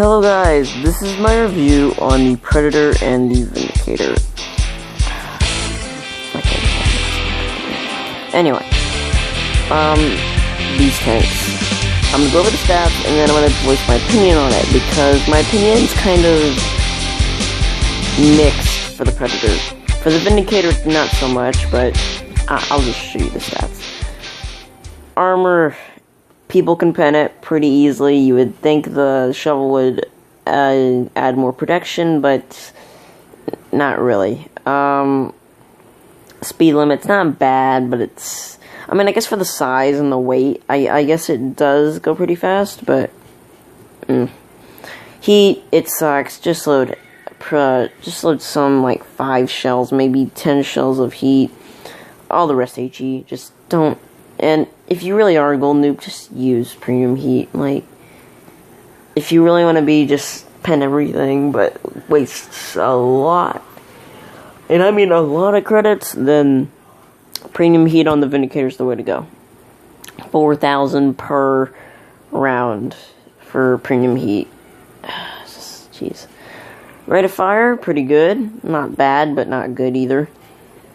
Hello guys, this is my review on the Predator and the Vindicator. Anyway, these tanks. I'm gonna go over the stats and then I'm gonna voice my opinion on it because my opinion's kind of mixed for the Predator. For the Vindicator, not so much, but I'll just show you the stats. Armor. People can pen it pretty easily. You would think the shovel would add more protection, but not really. Speed limit's not bad, but it's... I mean, I guess for the size and the weight, I guess it does go pretty fast, but... Heat, it sucks. Just load some, like, 5 shells, maybe 10 shells of heat. All the rest HE. Just don't... And if you really are a gold noob, just use premium heat. Like, if you really want to be, just pen everything, but wastes a lot. And I mean a lot of credits, then premium heat on the Vindicator is the way to go. 4,000 per round for premium heat. Jeez. Rate of fire, pretty good. Not bad, but not good either.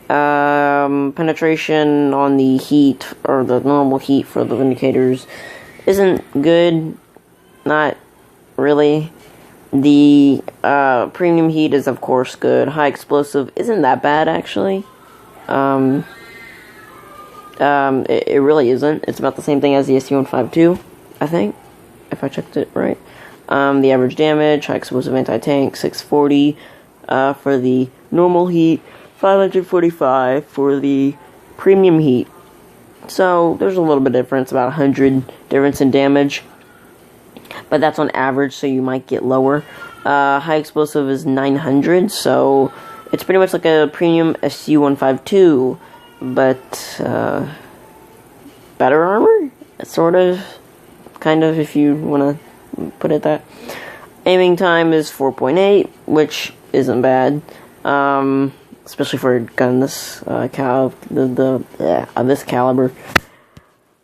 Penetration on the heat, or the normal heat for the Vindicators, isn't good. Not really. The premium heat is, of course, good. High explosive isn't that bad, actually. It really isn't. It's about the same thing as the SU-152, I think, if I checked it right. The average damage, high explosive anti-tank, 640 for the normal heat. 545 for the premium heat. So there's a little bit of difference, about 100 difference in damage. But that's on average, so you might get lower. High explosive is 900, so it's pretty much like a premium SU-152, but better armor? Sort of. Kind of, if you want to put it that. Aiming time is 4.8, which isn't bad. Especially for a gun this this caliber.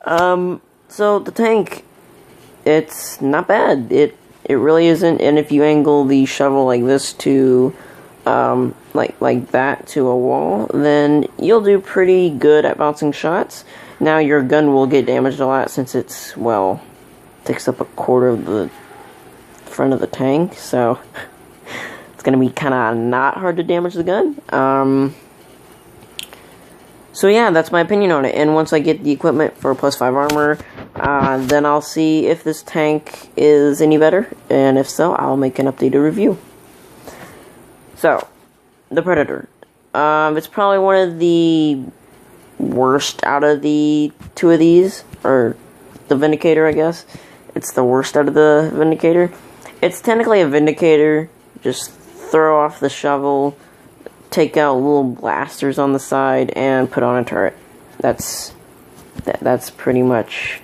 So the tank, it's not bad. It really isn't. And if you angle the shovel like this to, like that to a wall, then you'll do pretty good at bouncing shots. Now your gun will get damaged a lot since it's, well, takes up a quarter of the front of the tank. So it's gonna be kind of not hard to damage the gun. So yeah, that's my opinion on it. And once I get the equipment for +5 armor, then I'll see if this tank is any better. And if so, I'll make an updated review. So, the Predator. It's probably one of the worst out of the two of these. Or the Vindicator, I guess. It's the worst out of the Vindicator. It's technically a Vindicator. Just throw off the shovel, take out little blasters on the side, and put on a turret. That's pretty much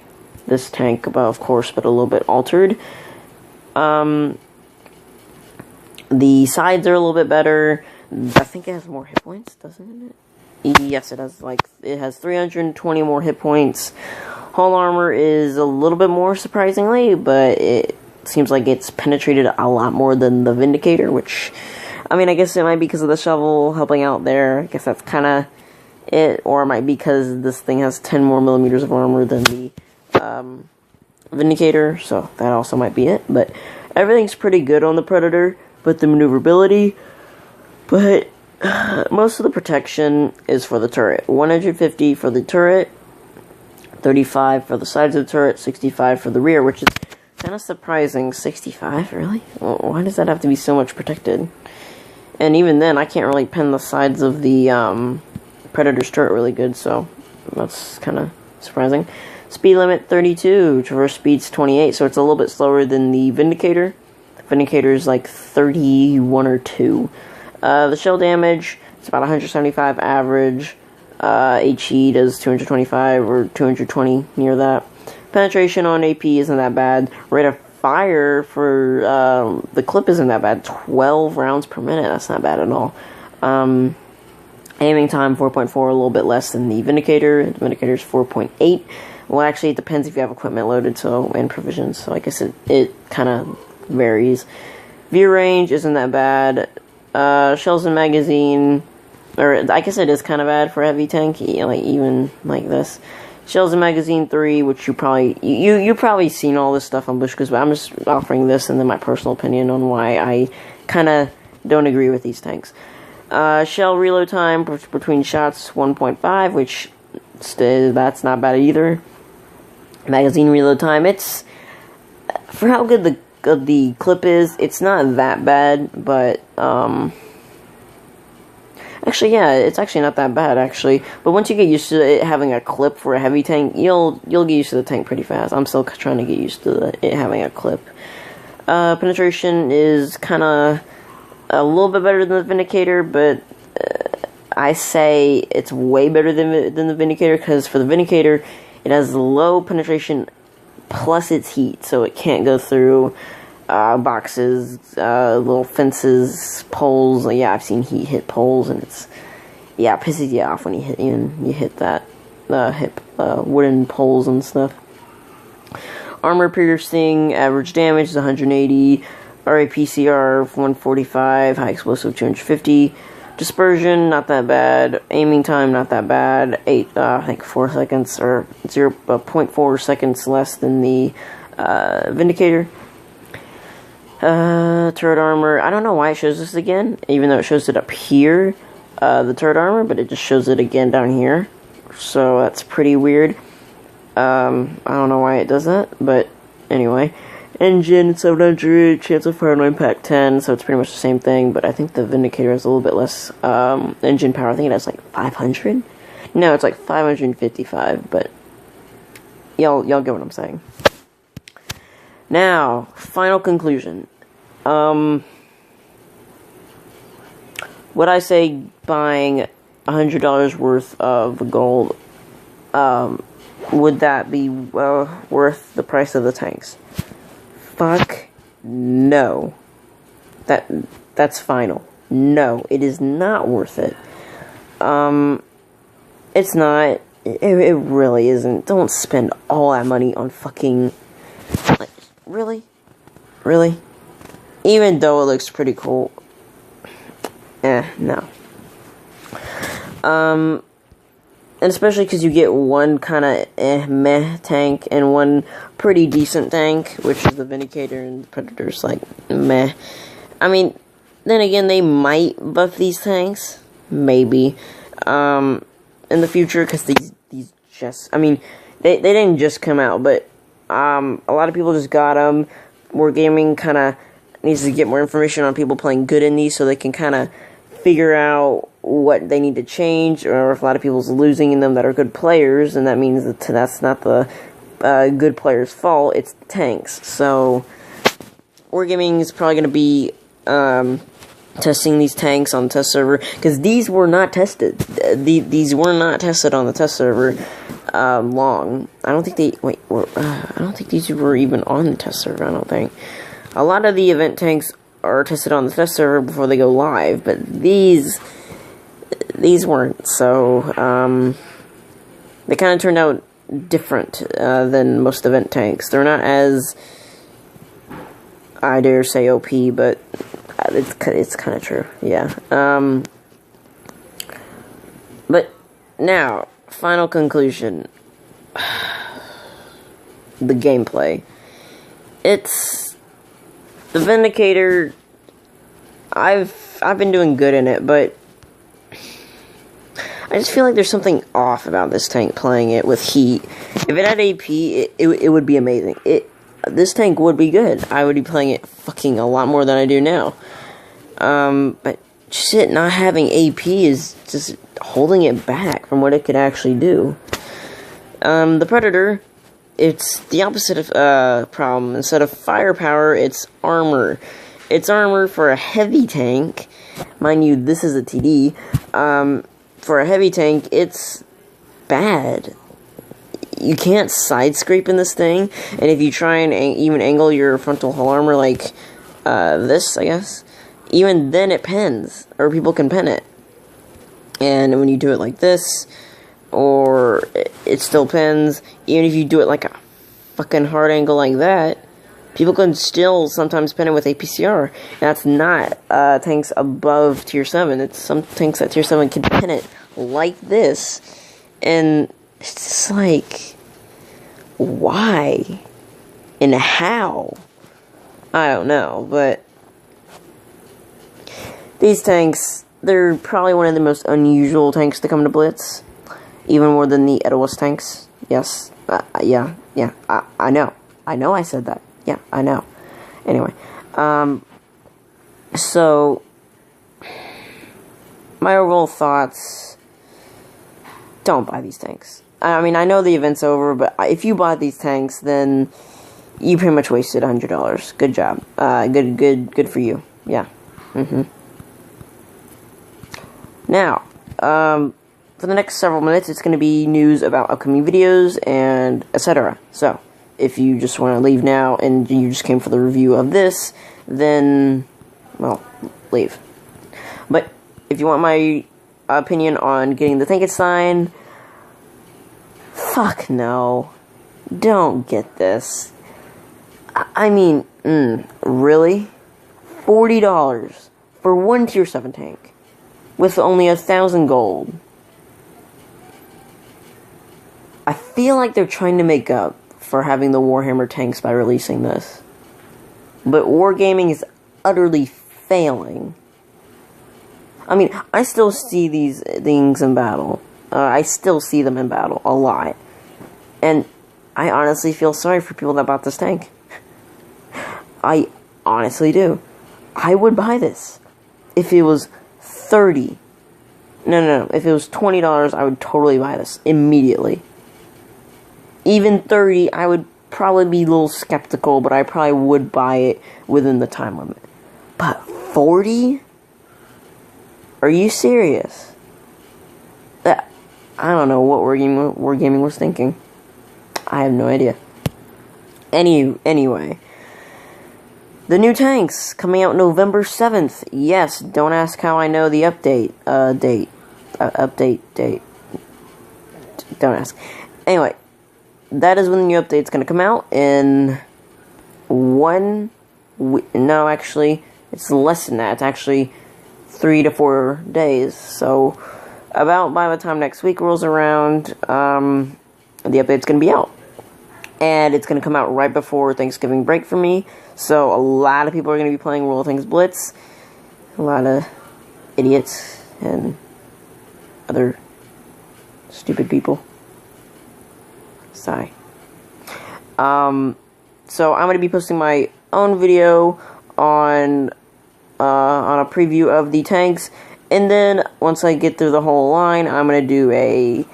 this tank, of course, but a little bit altered. The sides are a little bit better. I think it has more hit points, doesn't it? Yes, it has. It has 320 more hit points. Hull armor is a little bit more, surprisingly, but it seems like it's penetrated a lot more than the Vindicator, which, I mean, I guess it might be because of the shovel helping out there. I guess that's kind of it. Or it might be because this thing has 10 more millimeters of armor than the Vindicator, so that also might be it. But everything's pretty good on the Predator, but the maneuverability. But most of the protection is for the turret. 150 for the turret, 35 for the sides of the turret, 65 for the rear, which is kind of surprising. 65, really? Why does that have to be so much protected? And even then, I can't really pen the sides of the Predator's turret really good, so that's kind of surprising. Speed limit 32, traverse speed's 28, so it's a little bit slower than the Vindicator. Vindicator is like 31 or 2. The shell damage, it's about 175 average. HE does 225 or 220, near that. Penetration on AP isn't that bad. Rate of fire for the clip isn't that bad. 12 rounds per minute. That's not bad at all. Aiming time 4.4, a little bit less than the Vindicator. The Vindicator's 4.8. Well, actually, it depends if you have equipment loaded, and provisions. So I guess it kind of varies. View range isn't that bad. Shells and magazine, or I guess it is kind of bad for a heavy tank, like even like this. Shells and magazine 3, which you probably seen all this stuff on Bushkas, but I'm just offering this and then my personal opinion on why I kind of don't agree with these tanks. Shell reload time between shots 1.5, which that's not bad either. Magazine reload time, it's for how good the clip is, it's not that bad, but actually, yeah, it's actually not that bad, actually. But once you get used to it having a clip for a heavy tank, you'll get used to the tank pretty fast. I'm still trying to get used to it having a clip. Penetration is kind of a little bit better than the Vindicator, but I say it's way better than the Vindicator, because for the Vindicator, it has low penetration plus it's heat, so it can't go through boxes, little fences, poles. Like, yeah, I've seen heat hit poles, and it pisses you off when you hit that wooden poles and stuff. Armor piercing, average damage is 180, RAPCR 145, high explosive 250. Dispersion, not that bad. Aiming time, not that bad. 4 seconds, or 0.4 seconds less than the Vindicator. Turret armor, I don't know why it shows this again, even though it shows it up here, the turret armor, but it just shows it again down here. So that's pretty weird. I don't know why it does that, but anyway. Engine 700, chance of fire and impact 10, so it's pretty much the same thing, but I think the Vindicator has a little bit less engine power. I think it has like 500? No, it's like 555, but y'all get what I'm saying. Now, final conclusion. Would I say buying $100 worth of gold, would that be worth the price of the tanks? Fuck no. That's final. No, it is not worth it. It's not. It really isn't. Don't spend all that money on fucking... Like, really? Really? Even though it looks pretty cool. No. And especially because you get one kind of meh tank and one pretty decent tank, which is the Vindicator, and the Predator's like meh. I mean, then again, they might buff these tanks, maybe, in the future, because these just, I mean, they didn't just come out, but a lot of people just got them. Wargaming kind of needs to get more information on people playing good in these, so they can kind of figure out what they need to change, or if a lot of people's losing in them that are good players, and that means that that's not the good players' fault, it's the tanks. So Wargaming is probably going to be testing these tanks on the test server, because these were not tested. These were not tested on the test server long. I don't think I don't think these were even on the test server. I don't think. A lot of the event tanks are tested on the test server before they go live, but these weren't, so they kind of turned out different than most event tanks. They're not as, I dare say, OP, but it's kind of true, yeah. But now, final conclusion. The gameplay. It's the Vindicator. I've been doing good in it, but I just feel like there's something off about this tank playing it with heat. If it had AP, it would be amazing. This tank would be good. I would be playing it fucking a lot more than I do now. But just it not having AP is just holding it back from what it could actually do. The Predator, it's the opposite of problem. Instead of firepower, it's armor. It's armor for a heavy tank. Mind you, this is a TD. For a heavy tank, it's bad. You can't side scrape in this thing, and if you try and even angle your frontal hull armor like this, I guess, even then it pens, or people can pen it. And when you do it like this, or it still pens, even if you do it like a fucking hard angle like that, People can still sometimes pin it with a PCR. That's not tanks above tier 7. It's some tanks at tier 7 can pin it like this. And it's just like, why? And how? I don't know, but these tanks, they're probably one of the most unusual tanks to come to Blitz. Even more than the Edelweiss tanks. Yes. Yeah. I know. I know I said that. Yeah, I know. Anyway. So, my overall thoughts, don't buy these tanks. I mean, I know the event's over, but if you bought these tanks, then you pretty much wasted $100. Good job. Good for you. Yeah. Now, for the next several minutes, it's going to be news about upcoming videos and etc. So, if you just want to leave now and you just came for the review of this, then, well, leave. But if you want my opinion on getting the thank it sign, fuck no. Don't get this. I mean, really? $40 for one tier 7 tank with only 1,000 gold. I feel like they're trying to make up for having the Warhammer tanks by releasing this. But Wargaming is utterly failing. I mean, I still see these things in battle. I still see them in battle a lot. And I honestly feel sorry for people that bought this tank. I honestly do. I would buy this. If it was $30. No. If it was $20, I would totally buy this immediately. Even $30, I would probably be a little skeptical, but I probably would buy it within the time limit. But $40? Are you serious? I don't know what Wargaming was thinking. I have no idea. Anyway. The new tanks coming out November 7th. Yes, don't ask how I know the update date. Update date. Don't ask. Anyway. That is when the new update's going to come out in no, actually, it's less than that. It's actually 3 to 4 days. So, about by the time next week rolls around, the update's going to be out. And it's going to come out right before Thanksgiving break for me. So, a lot of people are going to be playing World of Tanks Blitz. A lot of idiots and other stupid people. Sigh. So I'm going to be posting my own video on a preview of the tanks, and then once I get through the whole line, I'm going to do a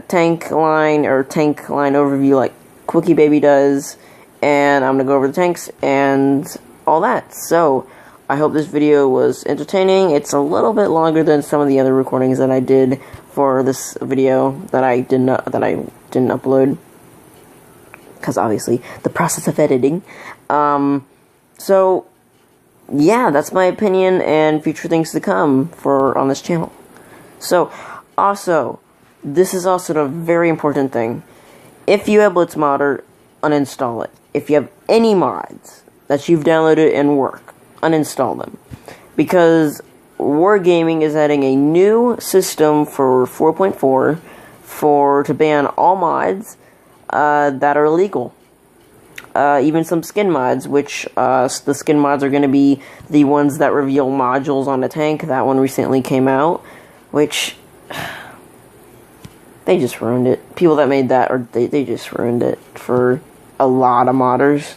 tank line overview like Quickie Baby does, and I'm going to go over the tanks and all that. So I hope this video was entertaining. It's a little bit longer than some of the other recordings that I did for this video that I didn't upload, because obviously the process of editing. So yeah, that's my opinion and future things to come on this channel. So also, this is also a very important thing. If you have Blitz Modder, uninstall it. If you have any mods that you've downloaded and work, uninstall them, because Wargaming is adding a new system for 4.4 to ban all mods that are illegal. Even some skin mods, which the skin mods are going to be the ones that reveal modules on the tank. That one recently came out, which they just ruined it. People that made that, they just ruined it for a lot of modders.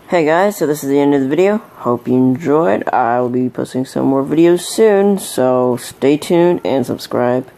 Hey guys, so this is the end of the video. Hope you enjoyed. I will be posting some more videos soon, so stay tuned and subscribe.